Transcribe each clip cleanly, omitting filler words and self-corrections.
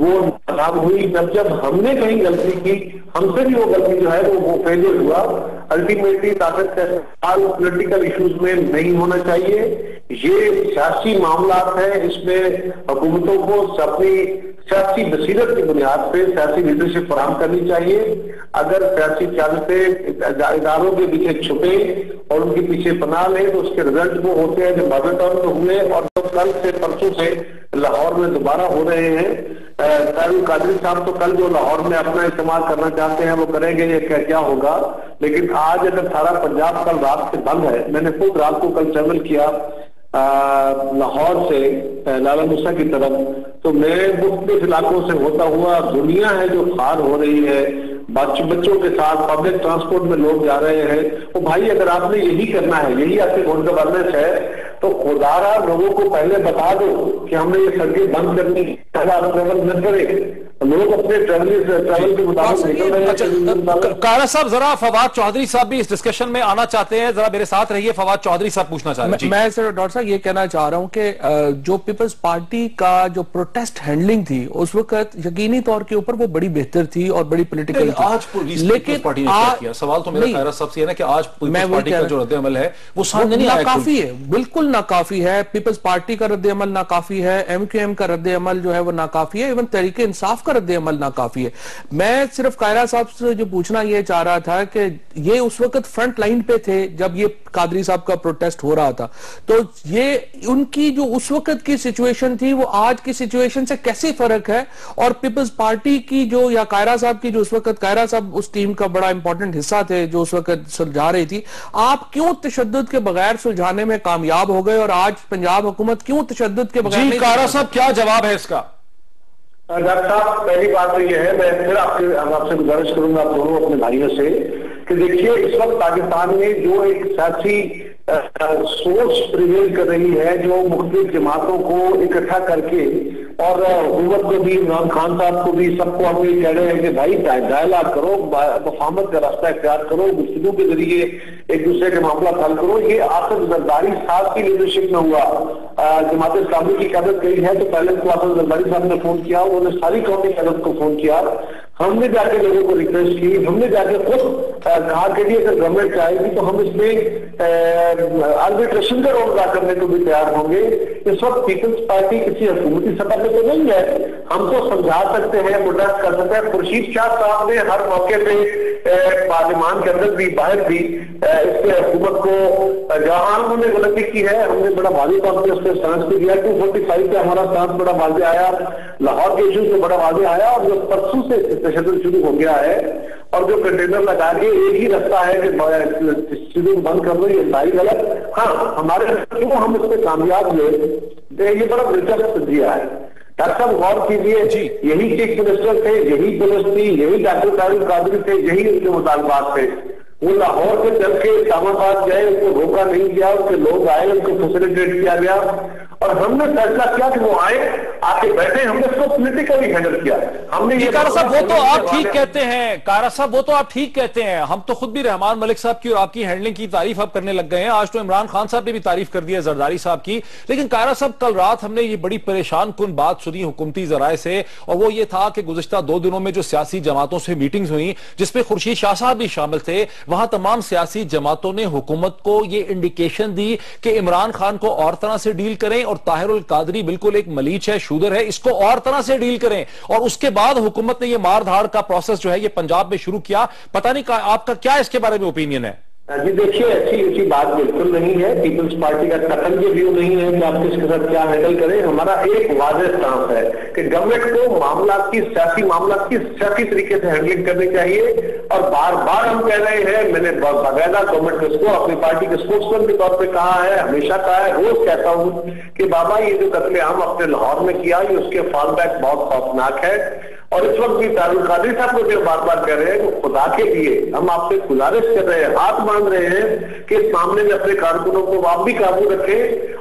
وہ ناکام ہوئی جب ہم نے کہیں غلطی کی, ہم سے بھی وہ غلطی جو ہے وہ فیلئر ہوا. الٹیمیٹلی طاقت کا استعمال پولیٹیکل ایشوز میں نہیں ہونا چاہیے. یہ سیاسی معاملات ہیں, اس میں حکومتوں کو اپنی سیاسی بصیرت کی بنیاد پہ سیاسی لیڈرشپ فراہم کرنی چاہیے. اگر سیاسی قیادتیں اداروں کے پیچھے چھپے اور ان کے پیچھے پناہ لیں تو اس کے رزلٹ وہ ہوتے ہیں جو مدر ٹرم میں ہوئے اور جو کل سے پرسوں سے لاہور میں دوبارہ ہو رہے ہیں. طاہر قادری صاحب تو کل جو لاہور میں اپنا استعمال کرنا چاہتے ہیں وہ کریں گے, یہ کیا ہوگا. لیکن آج اگر سارا پنجاب کل رات سے بند ہے, میں نے خود رات کو کل ٹریول کیا لاہور سے لالا موسیٰ کی طرف, تو میں مختلف علاقوں سے ہوتا ہوا دنیا ہے جو خوار ہو رہی ہے, بچوں کے ساتھ پبلک ٹرانسپورٹ میں لوگ جا رہے ہیں. تو بھائی اگر آپ نے یہی کرنا ہے, یہی آپ کی گورننس ہے, تو خدا را لوگوں کو پہلے بتا دو کہ ہم نے یہ سڑکیں بند کرنی, پہلے آپ ٹریول نہ کریں. لوگ اپنے ٹریول کے مطابق نکل رہے ہیں. کائرہ صاحب ذرا فواد چودھری صاحب بھی اس ڈسکشن میں آنا چاہتے ہیں, ذرا میرے ساتھ رہیے. فواد چودھری صاحب پوچھنا چاہ رہے ہیں. میں صرف ڈاکٹر صاحب یہ کہنا چاہ رہا ہوں کہ جو پیپلز پارٹی کا جو پروٹیسٹ ہینڈلنگ تھی اس وقت یقینی طور کے اوپر وہ بڑی بہتر تھی اور بڑی پولیٹیکل تھی. آج پیپلز پارٹی نے کیا کیا, سوال تو میرا کائرہ صاحب سے ہے نا کہ آج پیپلز پارٹی کا جو رد عمل ہے وہ سامنے نہیں آیا. ناکافی ہے, بالکل ناکافی ہے. پیپلز پارٹی کا رد عمل ناکافی ہے, ایم کیو ایم کا رد عمل جو ہے وہ ناکافی ہے, ایون تحریک انصاف کا رد عمل ناکافی ہے. میں صرف قائرہ صاحب سے جو پوچھنا یہ چاہ رہا تھا کہ یہ اس وقت فرنٹ لائن پہ تھے جب یہ قادری صاحب کا پروٹیسٹ ہو رہا تھا, تو یہ ان کی جو اس وقت کی سچویشن تھی وہ آج کی سچویشن سے کیسے فرق ہے, اور پیپلز پارٹی کی جو یا قائرہ صاحب کی جو اس وقت, قائرہ صاحب اس ٹیم کا بڑا امپورٹنٹ حصہ تھے جو اس وقت سلجھا رہی تھی, آپ کیوں تشدد کے بغیر سلجھانے میں کامیاب ہو گئے اور آج پنجاب حکومت کیوں تشدد کے بغیر؟ جی قائرہ صاحب کیا جواب ہے اس کا؟ ڈاکٹر صاحب پہلی بات تو یہ ہے, میں پھر آپ سے گزارش کروں گا آپ دونوں اپنے بھائیوں سے کہ دیکھیے اس وقت پاکستان میں جو ایک سیاسی سوچ پریویل کر رہی ہے جو مختلف جماعتوں کو اکٹھا کر کے, اور حکومت کو بھی, عمران خان صاحب کو بھی, سب کو ہم یہ کہہ رہے ہیں کہ بھائی ڈائلاگ کرو, مفاہمت کا راستہ اختیار کرو, گفتگو کے ذریعے ایک دوسرے کے معاملہ حل کرو. یہ آصف زرداری صاحب کی لیڈرشپ میں ہوا. جماعت اسلامی کی قیادت گئی ہے تو پہلے تو آصف زرداری صاحب نے فون کیا, انہوں نے ساری قومی قیادت کو فون کیا, ہم نے جا کے لوگوں کو ریکویسٹ کی, ہم نے جا کے خود کہا کہ اگر گورنمنٹ چاہے گی تو ہم اس میں آربیٹریشن کا رول ادا کرنے کو بھی تیار ہوں گے. اس وقت پیپلز پارٹی کسی حکومتی سطح پہ تو نہیں ہے, ہم تو سمجھا سکتے ہیں, پروٹیسٹ کر سکتے ہیں. خورشید شاہ صاحب نے ہر موقع پہ پارلیمان کے اندر بھی باہر بھی اس پہ حکومت کو, جہاں انہوں نے غلطی کی ہے ہم نے بڑا واضح طور پہ اس پہ سٹانس بھی دیا. 245 پہ ہمارا سٹانس بڑا واضح آیا, لاہور کے ایشوز پہ بڑا واضح آیا, اور جو پرسوں سے تشدد شروع ہو گیا ہے اور جو کنٹینر لگا کے ایک ہی رستہ ہے کہ شروع بند کر دو, یہ ساری غلط. ہاں ہمارے کیوں ہم اس پہ کامیاب ہوئے, یہ بڑا دلچسپ دیا ہے. ڈاکٹر صاحب غور کیجیے, یہی چیف منسٹر تھے, یہی پولیس تھی, یہی ڈاکٹر طاہر قادری تھے, یہی ان کے مطالبات تھے. وہ لاہور سے چل کے اسلام آباد گئے, ان کو روکا نہیں گیا, ان کے لوگ آئے, ان کو فیسیلیٹیٹ کیا گیا, اور ہم نے فیصلہ کیا کہ وہ آئے, آ کے بیٹھے, ہم نے اس کو پولیٹیکلی ہینڈل کیا. ہم نے یہ قائرہ صاحب وہ تو آپ ٹھیک کہتے ہیں, قائرہ صاحب وہ تو آپ ٹھیک کہتے ہیں, ہم تو خود بھی رحمان ملک صاحب کی اور آپ کی ہینڈلنگ کی تعریف اب کرنے لگ گئے ہیں. آج تو عمران خان صاحب نے بھی تعریف کر دی ہے زرداری صاحب کی. لیکن قائرہ صاحب کل رات ہم نے یہ بڑی پریشان کن بات سنی حکومتی ذرائع سے, اور وہ یہ تھا کہ گزشتہ 2 دنوں میں جو سیاسی جماعتوں سے میٹنگز ہوئیں جس میں خورشید شاہ صاحب بھی شامل تھے, وہاں تمام سیاسی جماعتوں نے حکومت کو یہ انڈیکیشن دی کہ عمران خان کو اور طرح سے ڈیل کریں, اور طاہر القادری بالکل ایک ملیچ ہے, شودر ہے, اس کو اور طرح سے ڈیل کریں. اور اس کے بعد حکومت نے یہ مار دھاڑ کا پروسیس جو ہے یہ پنجاب میں شروع کیا. پتہ نہیں آپ کا کیا اس کے بارے میں اوپینین ہے؟ جی دیکھیے ایسی بات بالکل نہیں ہے. پیپلز پارٹی کا قتل یہ ویو نہیں ہے کہ آپ کس کے ساتھ کیا ہینڈل کریں. ہمارا ایک واضح اسٹانس ہے کہ گورنمنٹ کو معاملات کی سیاسی طریقے سے ہینڈلنگ کرنی چاہیے, اور بار بار ہم کہہ رہے ہیں, میں نے باقاعدہ گورنمنٹ اس کو اپنی پارٹی کے اسپوکس مین کے طور پہ کہا ہے, ہمیشہ کہا ہے, روز کہتا ہوں کہ بابا یہ جو قتل عام اپنے لاہور میں کیا, یہ اس کے فال بیک بہت خوفناک ہے. اور اس وقت بھی طاہر القادری صاحب کو جو بار بار کہہ رہے ہیں کہ خدا کے لیے ہم آپ سے گزارش کر رہے ہیں, ہاتھ باندھ رہے ہیں کہ اس معاملے میں اپنے کارکنوں کو آپ بھی قابو رکھیں,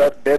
10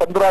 15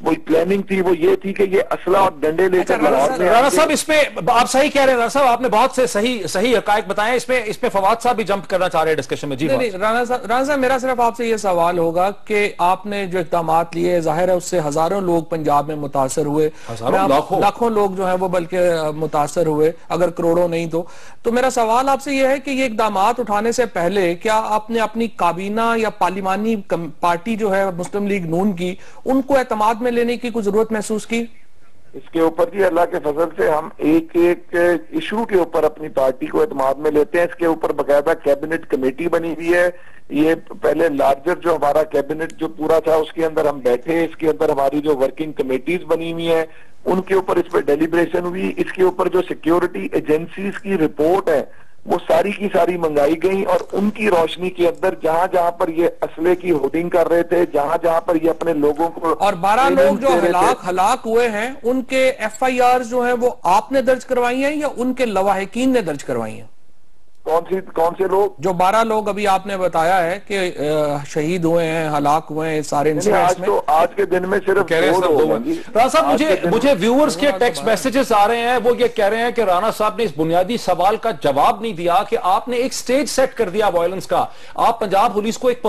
وہ پلاننگ تھی وہ یہ تھی کہ یہ اسلحہ اور ڈنڈے لے کر رانا صاحب اس میں آپ صحیح کہہ رہے ہیں، رانا صاحب آپ نے بہت سے صحیح حقائق بتائے، اس میں فواد صاحب بھی جمپ کرنا چاہ رہے ہیں ڈسکشن میں. جی رانا صاحب میرا صرف آپ سے یہ سوال ہوگا کہ آپ نے جو اقدامات لیے ظاہر ہے اس سے ہزاروں لوگ پنجاب میں متاثر ہوئے، لاکھوں لوگ جو ہیں وہ بلکہ متاثر ہوئے اگر کروڑوں نہیں تو میرا سوال آپ سے یہ ہے کہ یہ اقدامات اٹھانے سے پہلے کیا آپ نے اپنی کابینہ یا پارلیمانی پارٹی جو ہے مسلم لیگ نون کی ان کو اعتماد میں لینے کی کوئی ضرورت محسوس کی؟ اس کے اوپر جی اللہ کے فضل سے ہم ایک ایشو کے اوپر اپنی پارٹی کو اعتماد میں لیتے ہیں. اس کے اوپر باقاعدہ کیبنٹ کمیٹی بنی ہوئی ہے. یہ پہلے لارجر جو ہمارا کیبنٹ جو پورا تھا اس کے اندر ہم بیٹھے، اس کے اندر ہماری جو ورکنگ کمیٹیز بنی ہوئی ہیں ان کے اوپر اس پہ ڈیلیبریشن ہوئی. اس کے اوپر جو سیکیورٹی ایجنسیز کی رپورٹ ہے وہ ساری کی ساری منگائی گئی، اور ان کی روشنی کے اندر جہاں جہاں پر یہ اسلحے کی ہولڈنگ کر رہے تھے، جہاں جہاں پر یہ اپنے لوگوں کو، اور 12 لوگ جو ہلاک ہوئے ہیں ان کے ایف آئی آر جو ہیں وہ آپ نے درج کروائی ہیں یا ان کے لواحقین نے درج کروائی ہیں؟ کون سے لوگ؟ جو 12 لوگ ابھی آپ نے بتایا ہے کہ شہید ہوئے ہیں، ہلاک ہوئے ہیں سارے انسیڈنٹس میں. آج کے دن میں صرف رانا صاحب مجھے ویورز کے ٹیکسٹ میسیجز آ رہے ہیں، وہ یہ کہہ رہے ہیں کہ رانا صاحب نے اس بنیادی سوال کا جواب نہیں دیا کہ آپ نے ایک سٹیج سیٹ کر دیا وائلنس کا. آپ پنجاب پولیس کو ایک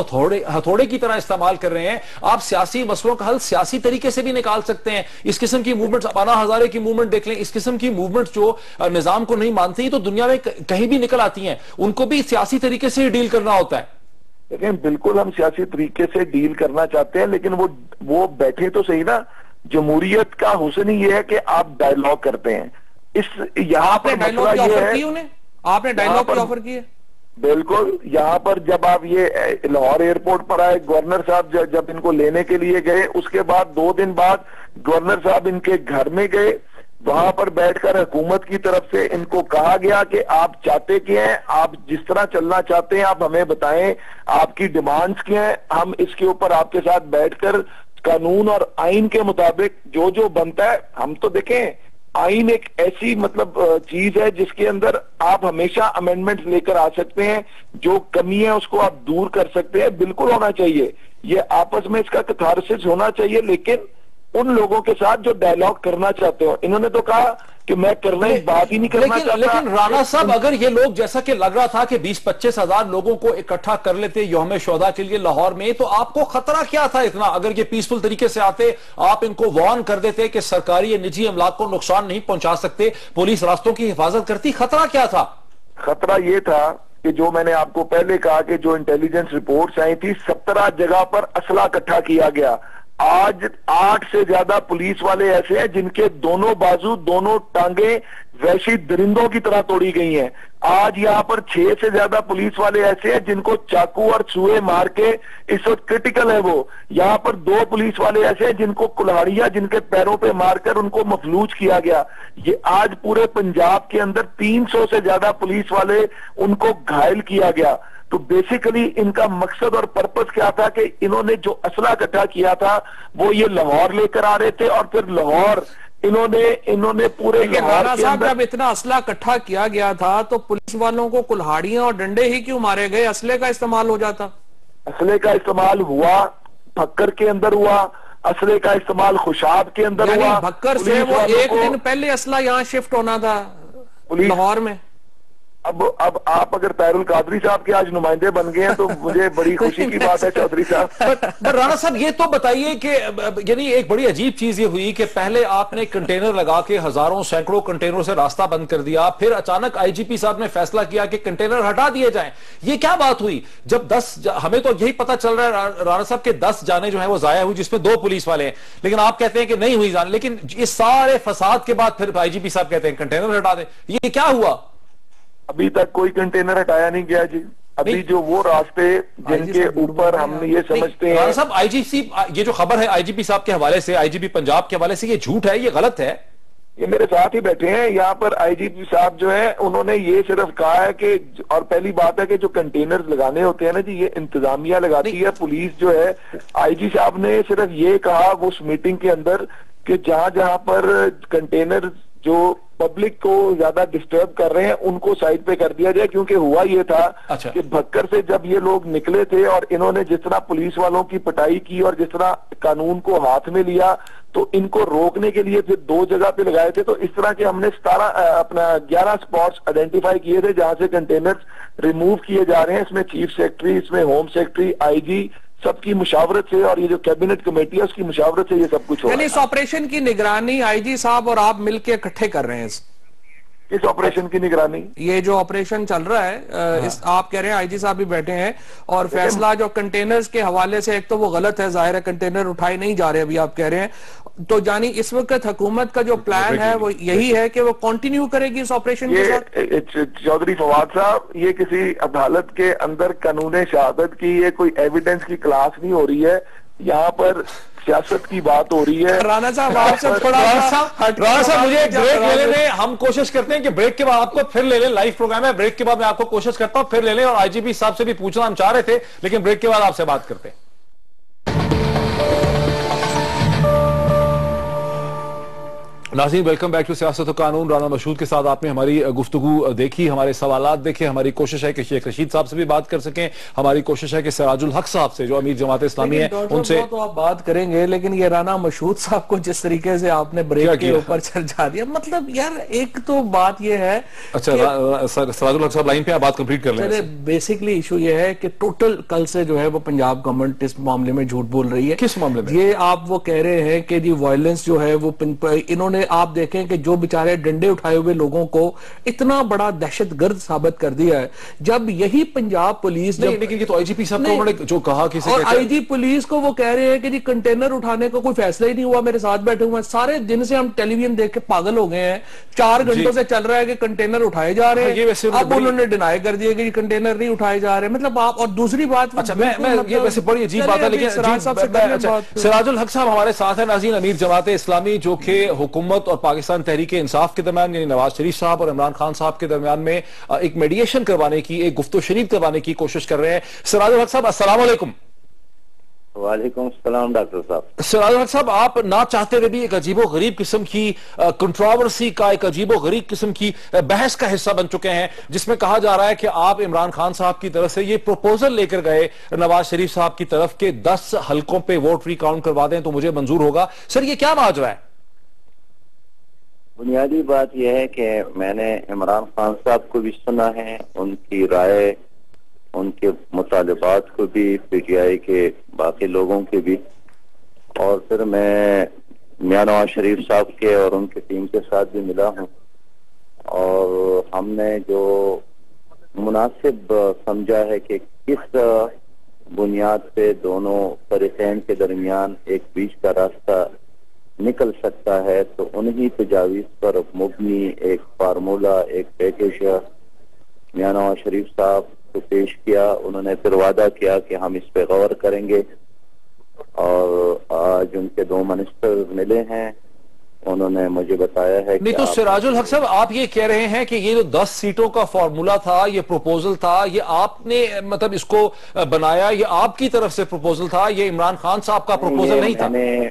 ہتھوڑے کی طرح استعمال کر رہے ہیں. آپ سیاسی مسئلوں کا حل سیاسی طریقے سے بھی نکال سکتے ہیں. اس قسم کی موومنٹس، اپانا ہزارے کی موومنٹ دیکھ لیں، اس قسم کی موومنٹ جو نظام کو نہیں مانتی تو دنیا میں کہیں بھی نکل آتی ہیں، ان کو بھی سیاسی طریقے سے ڈیل کرنا ہوتا ہے. لیکن بالکل ہم سیاسی طریقے سے ڈیل کرنا چاہتے ہیں، لیکن وہ بیٹھے تو صحیح نا. جمہوریت کا حسن یہ ہے کہ آپ ڈائیلاگ کرتے ہیں. یہاں پر ڈائیلاگ کی آفر کی انہیں، آپ نے ڈائیلاگ کی آفر کی ہے. بالکل یہاں پر جب آپ یہ لاہور ایئرپورٹ پر آئے، گورنر صاحب جب ان کو لینے کے لیے گئے، اس کے بعد 2 دن بعد گورنر صاحب ان کے گھر میں گئے. وہاں پر بیٹھ کر حکومت کی طرف سے ان کو کہا گیا کہ آپ چاہتے کیا ہیں، آپ جس طرح چلنا چاہتے ہیں آپ ہمیں بتائیں، آپ کی ڈیمانڈز کیا ہیں، ہم اس کے اوپر آپ کے ساتھ بیٹھ کر قانون اور آئین کے مطابق جو بنتا ہے. ہم تو دیکھیں آئین ایک ایسی چیز ہے جس کے اندر آپ ہمیشہ امینڈمنٹس لے کر آ سکتے ہیں، جو کمی ہے اس کو آپ دور کر سکتے ہیں. بالکل ہونا چاہیے، یہ آپس میں اس کا کتھارسس ہونا چاہیے، لیکن ان لوگوں کے ساتھ جو ڈائیلاگ کرنا چاہتے ہو. انہوں نے تو کہا کہ میں کرنے بات ہی نہیں کرنا چاہتا. لیکن رانا صاحب اگر یہ لوگ جیسا کہ لگ رہا تھا کہ 20-25 ہزار لوگوں کو اکٹھا کر لیتے یوم شہداء کے لیے لاہور میں، تو آپ کو خطرہ کیا تھا اتنا؟ اگر یہ پیسفل طریقے سے آتے، آپ ان کو وارن کر دیتے کہ سرکاری یا نجی املاک کو نقصان نہیں پہنچا سکتے، پولیس راستوں کی حفاظت کرتی، خطرہ کیا تھا؟ خطرہ یہ تھا کہ جو میں نے آپ کو پہلے کہا کہ جو انٹیلیجنس رپورٹس آئی تھی، 17 جگہ پر اسلحہ اکٹھا کیا گیا. آج 8 سے زیادہ پولیس والے ایسے ہیں جن کے دونوں بازو، دونوں ٹانگیں وحشی درندوں کی طرح توڑی گئی ہیں. آج یہاں پر 6 سے زیادہ پولیس والے ایسے ہیں جن کو چاقو اور سوئے مار کے اس وقت کرٹیکل ہے وہ. یہاں پر 2 پولیس والے ایسے ہیں جن کو کلہاڑیاں جن کے پیروں پہ مار کر ان کو مفلوج کیا گیا. یہ آج پورے پنجاب کے اندر 300 سے زیادہ پولیس والے ان کو گھائل کیا گیا. تو بیسیکلی ان کا مقصد اور پرپس کیا تھا کہ انہوں نے جو اسلحہ اکٹھا کیا تھا وہ یہ لاہور لے کر آ رہے تھے، اور پھر لاہور انہوں نے پورے رانا صاحب جب اتنا اسلحہ اکٹھا کیا گیا تھا تو پولیس والوں کو کلہاڑیاں اور ڈنڈے ہی کیوں مارے گئے؟ اسلحے کا استعمال ہو جاتا. اسلحے کا استعمال ہوا، بھکر کے اندر ہوا، اسلحے کا استعمال خوشاب کے اندر ہوا. بھکر سے وہ 1 دن پہلے اسلحہ یہاں شفٹ ہونا تھا لاہور میں. اب آپ اگر طاہر القادری صاحب کے آج نمائندے بن گئے ہیں تو مجھے بڑی خوشی کی بات ہے چودھری صاحب. رانا صاحب یہ تو بتائیے کہ یعنی ایک بڑی عجیب چیز یہ ہوئی کہ پہلے آپ نے کنٹینر لگا کے ہزاروں سینکڑوں کنٹینروں سے راستہ بند کر دیا، پھر اچانک آئی جی پی صاحب نے فیصلہ کیا کہ کنٹینر ہٹا دیے جائیں. یہ کیا بات ہوئی؟ جب ہمیں تو یہی پتا چل رہا ہے رانا صاحب کہ 10 جانیں جو ہیں وہ ضائع ہوئی جس میں 2 پولیس والے ہیں، لیکن آپ کہتے ہیں کہ نہیں ہوئی جان. لیکن اس سارے فساد کے بعد پھر آئی جی پی صاحب کہتے ہیں کنٹینر ہٹا دیں. یہ کیا ہوا؟ ابھی تک کوئی کنٹینر ہٹایا نہیں گیا جی. ابھی جو وہ راستے جن کے اوپر ہم یہ سمجھتے ہیں. رانا صاحب آئی جی سی، یہ جو خبر ہے آئی جی پی صاحب کے حوالے سے، آئی جی پی پنجاب کے حوالے سے، یہ جھوٹ ہے، یہ غلط ہے؟ یہ میرے ساتھ ہی بیٹھے ہیں یہاں پر آئی جی پی صاحب جو ہیں، انہوں نے یہ صرف کہا ہے کہ، اور پہلی بات ہے کہ جو کنٹینر لگانے ہوتے ہیں نا جی، یہ انتظامیہ لگاتی ہے. پولیس جو ہے، آئی جی صاحب نے صرف یہ کہا اس میٹنگ کے اندر کہ جہاں جہاں پر کنٹینر جو پبلک کو زیادہ ڈسٹرب کر رہے ہیں ان کو سائڈ پہ کر دیا جائے، کیونکہ ہوا یہ تھا کہ بھکر سے جب یہ لوگ نکلے تھے اور انہوں نے جس طرح پولیس والوں کی پٹائی کی اور جس طرح قانون کو ہاتھ میں لیا، تو ان کو روکنے کے لیے پھر 2 جگہ پہ لگائے تھے. تو اس طرح کے ہم نے 11 سپاٹس آئیڈینٹیفائی کیے تھے جہاں سے کنٹینرز ریموو کیے جا رہے ہیں. اس میں چیف سیکرٹری، اس میں ہوم سیکرٹری، آئی جی سب کی مشاورت سے اور یہ جو کیبنٹ کمیٹی ہے اس کی مشاورت سے یہ سب کچھ ہو رہا ہے. یعنی اس آپریشن کی نگرانی آئی جی صاحب اور آپ مل کے اکٹھے کر رہے ہیں؟ اس آپریشن کی نگرانی یہ جو آپریشن چل رہا ہے آپ کہہ رہے ہیں آئی جی صاحب بھی بیٹھے ہیں، اور فیصلہ جو کنٹینرز کے حوالے سے ایک تو وہ غلط ہے، ظاہر ہے کنٹینر اٹھائے نہیں جا رہے ابھی آپ کہہ رہے ہیں، تو جانی اس وقت حکومت کا جو پلان ہے وہ یہی ہے کہ وہ کنٹینیو کرے گی اس آپریشن کے ساتھ؟ چودھری فواد صاحب، یہ کسی عدالت کے اندر قانون شہادت کی یہ کوئی ایویڈنس کی کلاس نہیں ہو رہی ہے، یہاں پر سیاست کی بات ہو رہی ہے. رانا صاحب آپ سے تھوڑا رانا صاحب مجھے ایک بریک لے لیں، ہم کوشش کرتے ہیں کہ بریک کے بعد آپ کو پھر لے لیں، لائیو پروگرام ہے، بریک کے بعد میں آپ کو کوشش کرتا ہوں پھر لے لیں، اور آئی جی پی صاحب سے بھی پوچھنا ہم چاہ رہے تھے لیکن بریک کے بعد آپ سے بات کرتے ہیں. ناظرین ویلکم بیک ٹو سیاست و قانون. رانا مشہود کے ساتھ آپ نے ہماری گفتگو دیکھی، ہمارے سوالات دیکھے. ہماری کوشش ہے کہ شیخ رشید صاحب سے بھی بات کر سکیں، ہماری کوشش ہے کہ سراج الحق صاحب سے جو امیر جماعت اسلامی ہے ان سے تو آپ بات کریں گے، لیکن یہ رانا مشہود صاحب کو جس طریقے سے آپ نے بریک کے اوپر چرچا دیا، مطلب یار ایک تو بات یہ ہے. اچھا سراج الحق صاحب لائن پہ بات کمپلیٹ کر لیں. بیسکلی ایشو یہ ہے کہ ٹوٹل کل سے جو ہے وہ پنجاب گورنمنٹ اس معاملے میں جھوٹ بول رہی ہے. کس معاملے میں؟ یہ آپ وہ کہہ رہے ہیں کہ جی وائلنس جو ہے وہ انہوں نے آپ دیکھیں کہ جو بیچارے ڈنڈے اٹھائے ہوئے لوگوں کو اتنا بڑا دہشت گرد ثابت کر دیا ہے، جب یہی پنجاب پولیس لیکن یہ تو آئی جی پی صاحب کو انہوں نے جو کہا کہ اور آئی جی پولیس کو وہ کہہ رہے ہیں کہ جی کنٹینر اٹھانے کا کوئی فیصلہ ہی نہیں ہوا، میرے ساتھ بیٹھے ہوئے ہیں سارے دن سے ہم ٹیلی ویژن دیکھ کے پاگل ہو گئے ہیں، 4 گھنٹوں سے چل رہا ہے کہ کنٹینر اٹھائے جا رہے ہیں، اب انہوں نے ڈینائی کر دیا کہ کنٹینر نہیں اٹھائے جا رہے. مطلب آپ اور دوسری بات یہ ویسے بڑی عجیب بات ہے، لیکن سراج الحق صاحب ہمارے ساتھ ہیں. ناظرین امیر جماعت اسلامی جو کہ حکومت اور پاکستان تحریک انصاف کے درمیان یعنی نواز شریف صاحب اور عمران خان صاحب کے درمیان میں ایک میڈیشن کروانے کی، ایک گفت و شنید کروانے کی کوشش کر رہے ہیں. سراج الحق صاحب السلام علیکم. وعلیکم السلام ڈاکٹر صاحب. سراج الحق صاحب آپ نہ چاہتے ہوئے بھی ایک عجیب و غریب قسم کی کنٹراورسی کا، ایک عجیب و غریب قسم کی بحث کا حصہ بن چکے ہیں، جس میں کہا جا رہا ہے کہ آپ عمران خان صاحب کی طرف سے یہ پروپوزل لے کر گئے نواز شریف صاحب کی طرف کہ 10 حلقوں پہ ووٹ ریکاؤنٹ کروا دیں تو مجھے منظور ہوگا. سر یہ کیا ماجرا ہے؟ بنیادی بات یہ ہے کہ میں نے عمران خان صاحب کو بھی سنا ہے، ان کی رائے، ان کے مطالبات کو بھی، پی ٹی آئی کے باقی لوگوں کے بھی، اور پھر میں میاں نواز شریف صاحب کے اور ان کی ٹیم کے ساتھ بھی ملا ہوں، اور ہم نے جو مناسب سمجھا ہے کہ کس بنیاد پہ دونوں فریقین کے درمیان ایک بیچ کا راستہ نکل سکتا ہے، تو انہی تجاویز پر مبنی ایک فارمولہ، ایک پیکیج میاں نواز شریف صاحب کو پیش کیا. انہوں نے پھر وعدہ کیا کہ ہم اس پہ غور کریں گے، اور آج ان کے 2 منسٹر ملے ہیں، انہوں نے مجھے بتایا ہے نہیں تو سراج الحق صاحب آپ یہ کہہ رہے ہیں کہ یہ جو 10 سیٹوں کا فارمولا تھا، یہ پروپوزل تھا، یہ آپ نے مطلب اس کو بنایا، یہ آپ کی طرف سے پروپوزل تھا، یہ عمران خان صاحب کا پروپوزل نہیں تھا؟ میں نے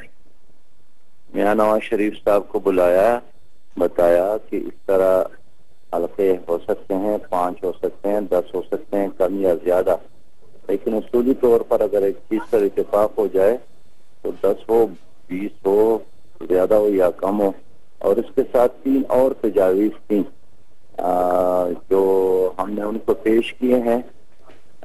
میاں نواز شریف صاحب کو بلایا، بتایا کہ اس طرح حلقے ہو سکتے ہیں، 5 ہو سکتے ہیں، 10 ہو سکتے ہیں، کم یا زیادہ، لیکن اصولی طور پر اگر ایک چیز پر اتفاق ہو جائے تو 10 ہو، 20 ہو، زیادہ ہو یا کم ہو. اور اس کے ساتھ 3 اور تجاویز تھیں جو ہم نے ان کو پیش کیے ہیں،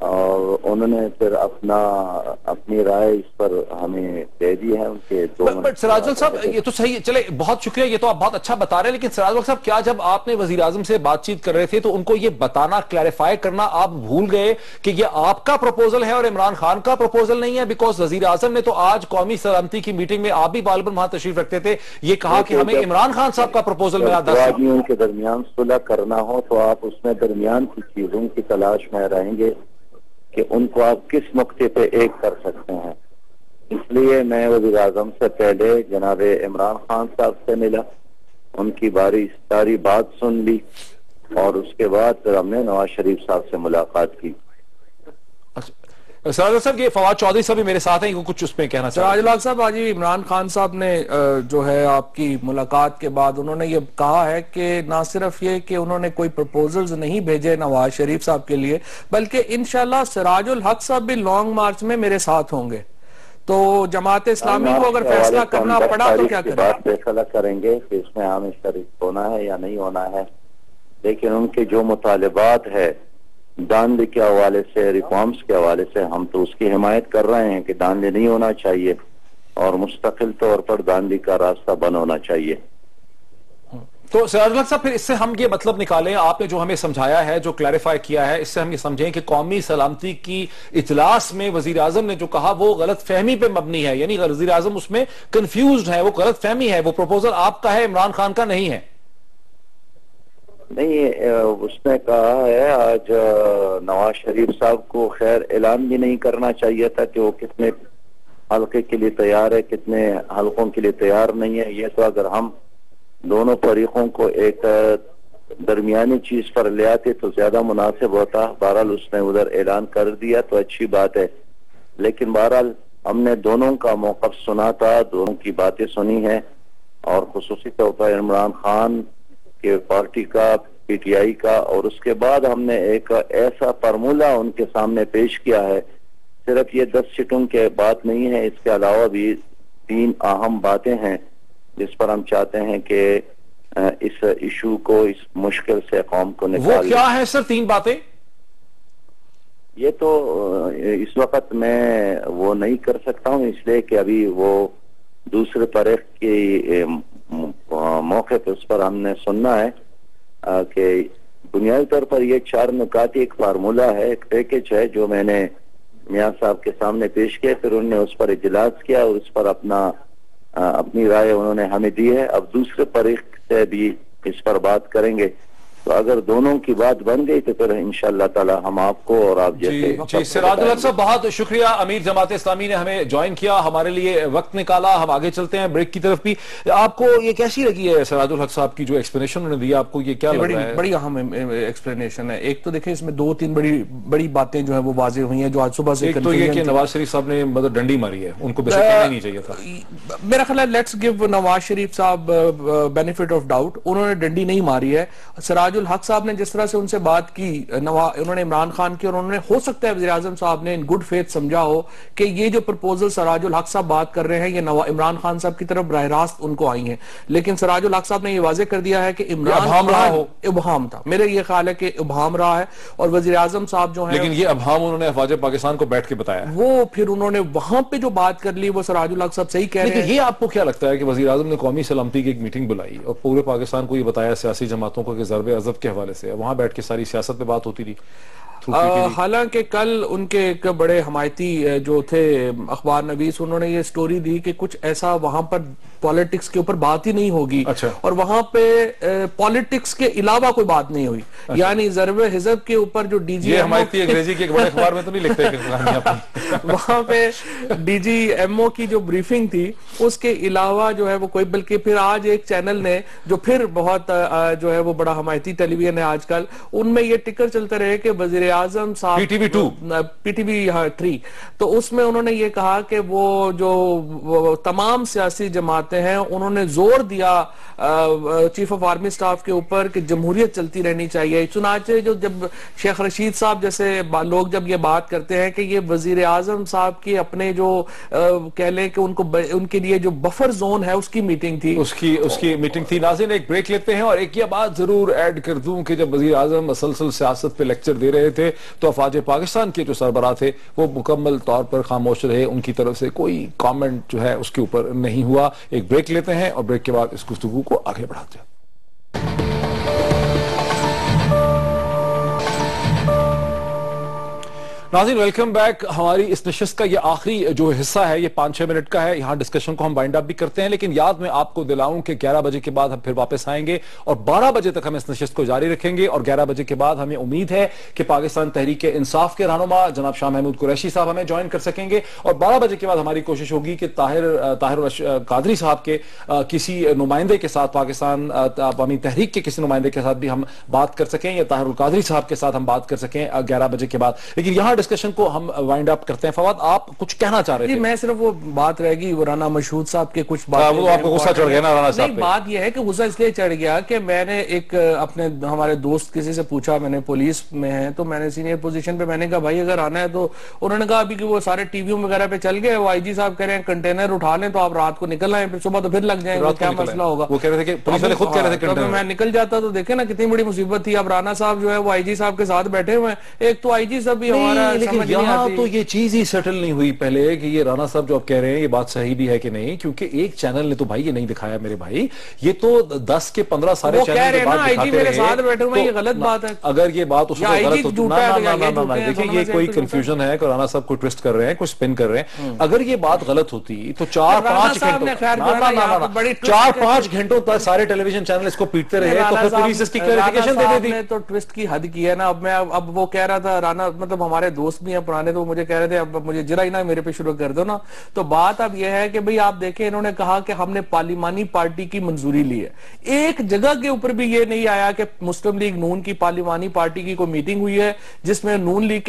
اور انہوں نے پھر اپنی رائے اس پر ہمیں دے دی ہے. ان کے 2 بٹ سراج الحق صاحب یہ تو صحیح، چلے بہت شکریہ، یہ تو آپ بہت اچھا بتا رہے ہیں، لیکن سراج الحق صاحب کیا جب آپ نے وزیر اعظم سے بات چیت کر رہے تھے تو ان کو یہ بتانا، کلیریفائی کرنا آپ بھول گئے کہ یہ آپ کا پروپوزل ہے اور عمران خان کا پروپوزل نہیں ہے؟ بیکاز وزیر اعظم نے تو آج قومی سلامتی کی میٹنگ میں، آپ بھی غالباً وہاں تشریف رکھتے تھے، یہ کہا کہ ہمیں عمران خان صاحب کا پروپوزل ملا. 2 آدمیوں کے درمیان صلح کرنا ہو تو آپ اس میں درمیان کی چیزوں کی تلاش میں رہیں گے کہ ان کو آپ کس نقطے پہ ایک کر سکتے ہیں. اس لیے میں وزیر اعظم سے پہلے جناب عمران خان صاحب سے ملا، ان کی ساری بات سن لی، اور اس کے بعد پھر ہم نے نواز شریف صاحب سے ملاقات کی. سراج صاحب یہ فواد چودھری صاحب بھی میرے ساتھ ہیں, کچھ اس پہ کہنا چاہتے ہیں. سراج الحق صاحب, آج عمران خان صاحب نے جو ہے آپ کی ملاقات کے بعد انہوں نے یہ کہا ہے کہ نہ صرف یہ کہ انہوں نے کوئی پروپوزلز نہیں بھیجے نواز شریف صاحب کے لیے, بلکہ انشاءاللہ سراج الحق صاحب بھی لانگ مارچ میں میرے ساتھ ہوں گے. تو جماعت اسلامی کو اگر فیصلہ کرنا پڑا تو کیا کریں؟ فیصلہ کریں گے کہ اس میں ہمیں شریک ہونا ہے یا نہیں ہونا ہے, لیکن ان کے جو مطالبات ہے داندلی کے حوالے سے, ریفارمز کے حوالے سے, ہم تو اس کی حمایت کر رہے ہیں کہ داندلی نہیں ہونا چاہیے اور مستقل طور پر داندلی کا راستہ بند ہونا چاہیے. تو سراج الحق صاحب پھر اس سے ہم یہ مطلب نکالیں, آپ نے جو ہمیں سمجھایا ہے, جو کلیریفائی کیا ہے, اس سے ہم یہ سمجھیں کہ قومی سلامتی کی اجلاس میں وزیر اعظم نے جو کہا وہ غلط فہمی پہ مبنی ہے, یعنی وزیر اعظم اس میں کنفیوزڈ ہے, وہ غلط فہمی ہے, وہ پروپوزل آپ کا ہے, عمران خان کا نہیں ہے. نہیں, اس نے کہا ہے آج نواز شریف صاحب کو خیر اعلان بھی نہیں کرنا چاہیے تھا کہ وہ کتنے حلقے کے لیے تیار ہے, کتنے حلقوں کے لیے تیار نہیں ہے. یہ تو اگر ہم دونوں فریقوں کو ایک درمیانی چیز پر لے آتے تو زیادہ مناسب ہوتا. بہرحال اس نے ادھر اعلان کر دیا تو اچھی بات ہے, لیکن بہرحال ہم نے دونوں کا موقف سنا تھا, دونوں کی باتیں سنی ہیں, اور خصوصی طور پر عمران خان کے پارٹی کا, پی ٹی آئی کا, اور اس کے بعد ہم نے ایک ایسا فارمولہ ان کے سامنے پیش کیا ہے. صرف یہ 10 سیٹوں کے بات نہیں ہے, اس کے علاوہ بھی 3 اہم باتیں ہیں جس پر ہم چاہتے ہیں کہ اس ایشو کو, اس مشکل سے قوم کو نکال. وہ کیا ہے سر 3 باتیں؟ یہ تو اس وقت میں وہ نہیں کر سکتا ہوں, اس لیے کہ ابھی وہ دوسرے طریق کی موقع پہ اس پر ہم نے سننا ہے کہ بنیادی طور پر یہ 4 نکات ایک فارمولہ ہے, ایک پیکج ہے جو میں نے میاں صاحب کے سامنے پیش کیا, پھر انہوں نے اس پر اجلاس کیا اور اس پر اپنی رائے انہوں نے ہمیں دی ہے. اب دوسرے طریق سے بھی اس پر بات کریں گے, تو اگر دونوں کی بات بن گئی تو پھر انشاءاللہ تعالی ہم آپ کو اور آپ جیسے جی سراج الحق صاحب بہت شکریہ, امیر جماعت اسلامی نے ہمیں جوائن کیا, ہمارے لیے وقت نکالا. ہم آگے چلتے ہیں بریک کی طرف بھی. آپ کو یہ کیسی لگی ہے سراج الحق صاحب کی جو ایکسپلینیشن انہوں نے دیا, آپ کو یہ کیا لگ رہا ہے؟ بڑی اہم ایکسپلینیشن ہے. ایک تو دیکھیں اس میں 2-3 بڑی باتیں جو ہیں وہ واضح ہوئی ہیں جو آج صبح سے. ایک تو یہ کہ نواز شریف صاحب نے مطلب ڈنڈی ماری ہے, ان کو بیسک کہنا نہیں چاہیے تھا. میرا خیال ہے لیٹس گیو نواز شریف صاحب بینیفٹ آف ڈاؤٹ, انہوں نے ڈنڈی نہیں ماری ہے. سراج الحق صاحب نے جس طرح سے ان سے بات کی, انہوں نے عمران خان کی, اور انہوں نے ہو سکتا ہے وزیر اعظم صاحب نے ان گڈ فیتھ سمجھا ہو کہ یہ جو پرپوزل سراج الحق صاحب بات کر رہے ہیں یہ عمران خان صاحب کی طرف براہ راست ان کو آئی ہیں, لیکن سراج الحق صاحب نے یہ واضح کر دیا ہے کہ عمران خان ابہام تھا. میرے یہ خیال ہے کہ ابہام رہا ہے, اور وزیر اعظم صاحب جو ہیں, لیکن یہ ابہام انہوں نے افواج پاکستان کو بیٹھ کے بتایا, وہ پھر انہوں نے وہاں پہ جو بات کر لی وہ سراج الحق صاحب صحیح کہہ رہے ہیں. یہ آپ کو کیا لگتا ہے کہ وزیر اعظم نے قومی سلامتی کی ایک میٹنگ بلائی اور پورے پاکستان کو یہ بتایا سیاسی جماعتوں کو کہ ضرب عضب کے حوالے سے وہاں بیٹھ کے ساری سیاست پہ بات ہوتی تھی؟ حالانکہ کل ان کے ایک بڑے حمایتی جو تھے اخبار نویس, انہوں نے یہ سٹوری دی کہ کچھ ایسا وہاں پر پالیٹکس کے اوپر بات ہی نہیں ہوگی, اور وہاں پہ پالیٹکس کے علاوہ کوئی بات نہیں ہوئی. یعنی ضرب حزب کے اوپر جو ڈی جی, یہ حمایتی انگریزی کے ایک بڑے اخبار میں تو نہیں لکھتے, وہاں پہ ڈی جی ایم او کی جو بریفنگ تھی اس کے علاوہ جو ہے وہ کوئی, بلکہ پھر آج ایک چینل نے جو پھر بہت جو ہے وہ بڑا حمایتی ٹیلی ویژن ہے آج کل, ان میں یہ ٹکر چلتے رہے کہ وزیر اعظم صاحب پی ٹی وی 3, تو اس میں انہوں نے یہ کہا کہ وہ جو تمام سیاسی جماعتیں ہیں انہوں نے زور دیا چیف آف آرمی سٹاف کے اوپر کہ جمہوریت چلتی رہنی چاہیے. چنانچہ جو جب شیخ رشید صاحب جیسے لوگ جب یہ بات کرتے ہیں کہ یہ وزیر اعظم صاحب کی اپنے جو کہہ لیں کہ ان کے لیے جو بفر زون ہے اس کی میٹنگ تھی, اس کی میٹنگ تھی. ناظرین ایک بریک لیتے ہیں, اور ایک یہ بات ضرور ایڈ کر دوں کہ جب وزیر اعظم مسلسل سیاست پہ لیکچر دے رہے تھے تو افواج پاکستان کے جو سربراہ تھے وہ مکمل طور پر خاموش رہے, ان کی طرف سے کوئی کامنٹ جو ہے اس کے اوپر نہیں ہوا. ایک بریک لیتے ہیں اور بریک کے بعد اس گفتگو کو آگے بڑھاتے ہیں. ناظرین ویلکم بیک. ہماری اس نشست کا یہ آخری جو حصہ ہے یہ 5-6 منٹ کا ہے. یہاں ڈسکشن کو ہم بائنڈ اپ بھی کرتے ہیں, لیکن یاد میں آپ کو دلاؤں کہ 11 بجے کے بعد ہم پھر واپس آئیں گے اور 12 بجے تک ہم اس نشست کو جاری رکھیں گے, اور 11 بجے کے بعد ہمیں امید ہے کہ پاکستان تحریک انصاف کے رہنما جناب شاہ محمود قریشی صاحب ہمیں جوائن کر سکیں گے, اور 12 بجے کے بعد ہماری کوشش ہوگی کہ طاہر قادری صاحب کے کسی نمائندے کے ساتھ, پاکستان عوامی تحریک کے کسی نمائندے کے ساتھ بھی ہم بات کر سکیں, یا طاہر القادری صاحب کے ساتھ ہم بات کر سکیں 11 بجے کے بعد. لیکن یہاں ڈسکشن کو ہم وائنڈ اپ کرتے ہیں. فواد آپ کچھ کہنا چاہ رہے تھے؟ میں صرف وہ بات رہ گئی رانا مشہود صاحب کے کچھ باتیں. وہ آپ کو غصہ چڑھ گیا نا رانا صاحب پہ؟ بات یہ ہے کہ غصہ اس لیے چڑھ گیا کہ میں نے ایک اپنے ہمارے دوست کسی سے پوچھا, میں نے پولیس میں ہے تو میں نے سینئر پوزیشن پہ, میں نے کہا بھائی اگر آنا ہے تو انہوں نے کہا ابھی کہ وہ سارے ٹی ویوں وغیرہ پہ چل گئے, وہ آئی جی صاحب کہہ رہے ہیں کنٹینر اٹھا لیں تو آپ رات کو نکل آئیں, پھر صبح تو پھر لگ جائیں گے, کیا مسئلہ ہوگا. وہ کہہ رہے تھے کہ پولیس والے خود کہہ رہے تھے میں نکل جاتا تو دیکھیں نا کتنی بڑی مصیبت تھی. اب رانا صاحب جو ہے وہ آئی جی صاحب کے ساتھ بیٹھے ہوئے ہیں, ایک تو آئی جی صاحب بھی ہمارا لیکن یہاں تو یہ چیز ہی سیٹل نہیں ہوئی پہلے کہ یہ رانا صاحب جو آپ کہہ رہے ہیں یہ بات صحیح بھی ہے کہ نہیں, کیونکہ ایک چینل نے تو بھائی یہ نہیں دکھایا میرے بھائی, یہ تو 10 کے 15 سارے چینل کے بعد دکھاتے رہے. ساتھ بیٹھے ہوئے یہ غلط بات ہے. اگر یہ بات اس کو غلط ہوتی ہے, دیکھیں یہ کوئی کنفیوژن ہے کہ رانا صاحب کوئی ٹویسٹ کر رہے ہیں, کوئی سپن کر رہے ہیں. اگر یہ بات غلط ہوتی تو 4-5 گھنٹوں تک سارے ٹیلی ویژن چینل اس کو پیٹتے رہے تو پھر پولیس اس کی کلیریفیکیشن دے دیتی. تو ٹویسٹ کی حد کی ہے نا. اب وہ کہہ رہا تھا رانا, مطلب ہمارے دوست بھی ہیں پرانے, تو مجھے کہہ رہے تھے اب مجھے جرا ہی نہ میرے پہ شروع کر دو نا. تو بات اب یہ ہے کہ بھئی آپ دیکھیں انہوں نے کہا کہ ہم نے پارلیمانی پارٹی کی منظوری لی ہے. ایک جگہ کے اوپر بھی یہ نہیں آیا کہ مسلم لیگ نون کی پارلیمانی پارٹی کی کوئی میٹنگ ہوئی ہے جس میں نون لیگ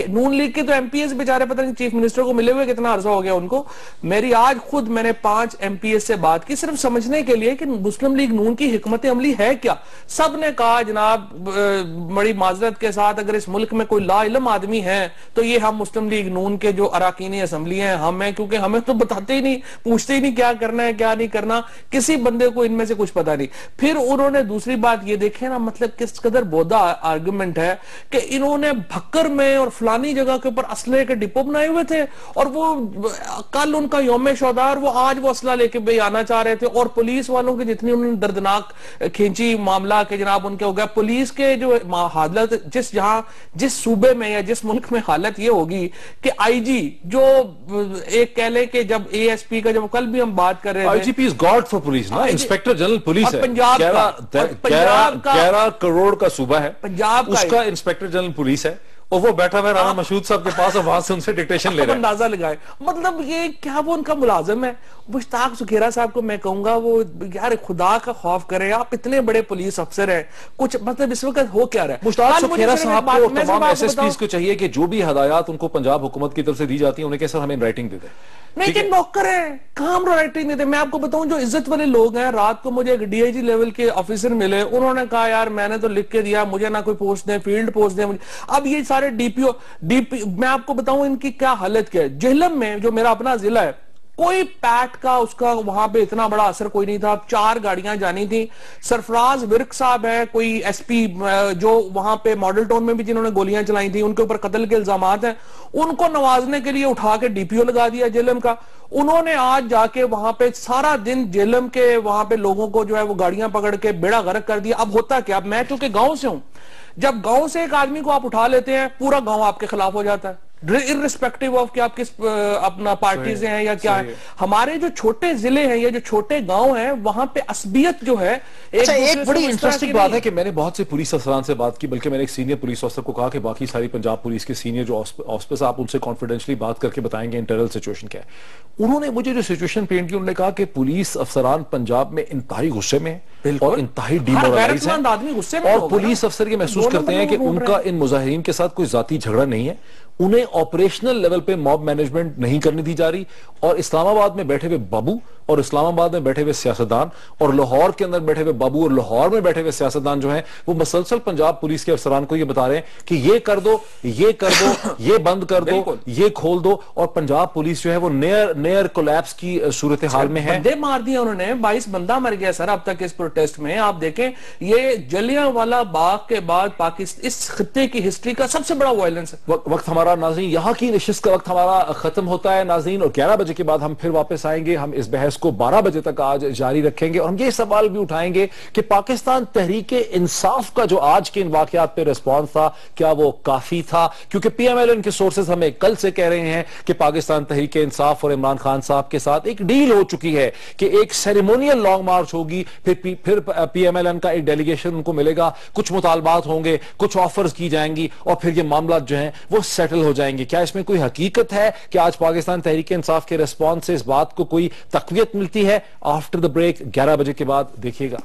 کے تو ایم پی ایس بیچارے پتہ نہیں چیف منسٹر کو ملے ہوئے کتنا عرصہ ہو گیا ان کو. میری آج خود میں نے 5 ایم پی ایس سے بات کی صرف سمجھنے کے لیے کہ مسلم لیگ نون کی حکمت عملی ہے کیا. سب نے کہا جناب بڑی معذرت کے ساتھ اگر اس ملک میں کوئی لا علم آدمی ہے تو یہ ہم مسلم لیگ نون کے جو اراکین اسمبلی ہیں ہم ہیں, کیونکہ ہمیں تو بتاتے ہی نہیں, پوچھتے ہی نہیں کیا کرنا ہے کیا نہیں کرنا, کسی بندے کو ان میں سے کچھ پتا نہیں. پھر انہوں نے دوسری بات یہ دیکھیں نا, مطلب کس قدر بودا آرگومنٹ ہے کہ انہوں نے بھکر میں اور فلانی جگہ کے اوپر اسلحے کے ڈپو بنائے ہوئے تھے, اور وہ کل ان کا یوم شہدار, وہ آج وہ اسلحہ لے کے بھئی آنا چاہ رہے تھے. اور پولیس والوں کی جتنی انہوں نے دردناک کھینچی معاملہ کہ جناب ان کے ہو گیا. پولیس کے جو حالت جس صوبے میں یا جس ملک میں حالت یہ ہوگی کہ آئی جی جو ایک کہہ لے کہ جب اے ایس پی کا, جب کل بھی ہم بات کر رہے تھے, آئی جی پی is God for police نا, انسپیکٹر جنرل پولیس ہے, پنجاب 11 کروڑ کا صوبہ ہے, پنجاب اس کا انسپیکٹر جنرل پولیس ہے, اور وہ بیٹھا ہوا رانا مشہود صاحب کے پاس اور وہاں سے ان سے ڈکٹیشن لے رہے ہیں. اندازہ لگائے مطلب یہ کیا وہ ان کا ملازم ہے. مشتاق سکھیرا صاحب کو میں کہوں گا وہ یار خدا کا خوف کرے, آپ اتنے بڑے پولیس افسر ہیں, کچھ مطلب اس وقت ہو کیا رہا ہے. مشتاق سکھیرا صاحب کو تمام ایس ایس پیز کو چاہیے کہ جو بھی ہدایات ان کو پنجاب حکومت کی طرف سے دی جاتی ہیں انہیں کہ سر ہمیں رائٹنگ دے دیں. لیکن نوکر ہیں, کام رائٹنگ دیتے. میں آپ کو بتاؤں جو عزت والے لوگ ہیں, رات کو مجھے ایک ڈی آئی جی لیول کے آفیسر ملے, انہوں نے کہا یار میں نے تو لکھ کے دیا, مجھے نہ کوئی پوسٹ دیں, فیلڈ پوسٹ دیں. اب یہ سارے ڈی پی میں آپ کو بتاؤں ان کی کیا حالت کیا ہے. جہلم میں جو میرا اپنا ضلع ہے, کوئی پیٹ کا اس کا وہاں پہ اتنا بڑا اثر کوئی نہیں تھا. 4 گاڑیاں جانی تھی. سرفراز ورک صاحب ہے کوئی ایس پی جو وہاں پہ ماڈل ٹاؤن میں بھی جنہوں نے گولیاں چلائی تھی, ان کے اوپر قتل کے الزامات ہیں, ان کو نوازنے کے لیے اٹھا کے ڈی پی او لگا دیا جہلم کا. انہوں نے آج جا کے وہاں پہ سارا دن جہلم کے وہاں پہ لوگوں کو جو ہے وہ گاڑیاں پکڑ کے بیڑا غرق کر دیا. اب ہوتا کیا, اب میں چونکہ گاؤں سے ہوں, جب گاؤں سے ایک آدمی کو آپ اٹھا لیتے ہیں پورا گاؤں آپ کے خلاف ہو جاتا ہے, irrespective of کہ آپ کس اپنا پارٹیز ہیں یا کیا ہے. ہمارے جو چھوٹے ضلع ہیں یا جو چھوٹے گاؤں ہیں وہاں پہ عصبیت جو ہے. ایک بڑی انٹرسٹنگ بات ہے کہ میں نے بہت سے پولیس افسران سے بات کی, بلکہ میں نے ایک سینئر پولیس افسر کو کہا کہ باقی ساری پنجاب پولیس کے سینئر جو آفیسرز آپ ان سے کانفیڈنشلی بات کر کے بتائیں گے انٹرنل سچویشن کیا ہے. انہوں نے مجھے جو سچویشن پینٹ کی, انہوں نے کہا کہ پولیس افسران پنجاب میں انتہائی غصے میں اور انتہائی ڈیمورلائز ہیں, اور پولیس افسر یہ محسوس کرتے ہیں کہ ان کا ان مظاہرین کے ساتھ کوئی ذاتی جھگڑا نہیں ہے, انہیں آپریشنل لیول پہ موب مینجمنٹ نہیں کرنے دی جا رہی, اور اسلام آباد میں بیٹھے ہوئے بابو اور اسلام آباد میں بیٹھے ہوئے سیاستدان اور لاہور کے اندر بیٹھے ہوئے بابو اور لاہور میں بیٹھے ہوئے سیاستدان جو ہیں وہ مسلسل پنجاب پولیس کے افسران کو یہ بتا رہے ہیں کہ یہ کر دو, یہ کر دو, یہ بند کر دو, یہ کھول دو. اور پنجاب پولیس جو ہے وہ نیئر کولیپس کی صورتحال میں ہے. بندے مار دیا انہوں نے, 22 بندہ مر گیا سر اب تک اس پروٹیسٹ میں. آپ دیکھیں یہ جلیانوالہ باغ کے بعد پاکستان اس خطے کی ہسٹری کا سب سے بڑا وائلنس ہے. وقت ہمارا ناظرین, یہاں کی نشست کا وقت ہمارا ختم ہوتا ہے ناظرین, اور 11 بجے کے بعد ہم پھر واپس آئیں گے. ہم اس بحث کو 12 بجے تک آج جاری رکھیں گے, اور ہم یہ سوال بھی اٹھائیں گے کہ پاکستان تحریک انصاف کا جو آج کے ان واقعات پہ ریسپانس تھا کیا وہ کافی تھا, کیونکہ پی ایم ایل این کے سورسز ہمیں کل سے کہہ رہے ہیں کہ پاکستان تحریک انصاف اور عمران خان صاحب کے ساتھ ایک ڈیل ہو چکی ہے کہ ایک سیریمونیل لانگ مارچ ہوگی, پھر پی ایم ایل این کا ایک ڈیلیگیشن ان کو ملے گا, کچھ مطالبات ہوں گے, کچھ آفرز کی جائیں گی, اور پھر یہ معاملات جو ہیں وہ سیٹل ہو جائیں گے. کیا اس میں کوئی حقیقت ہے کہ آج پاکستان تحریک انصاف کے ریسپانس سے اس بات کو کوئی تقویت ملتی ہے؟ آفٹر دا بریک 11 بجے کے بعد دیکھیے گا.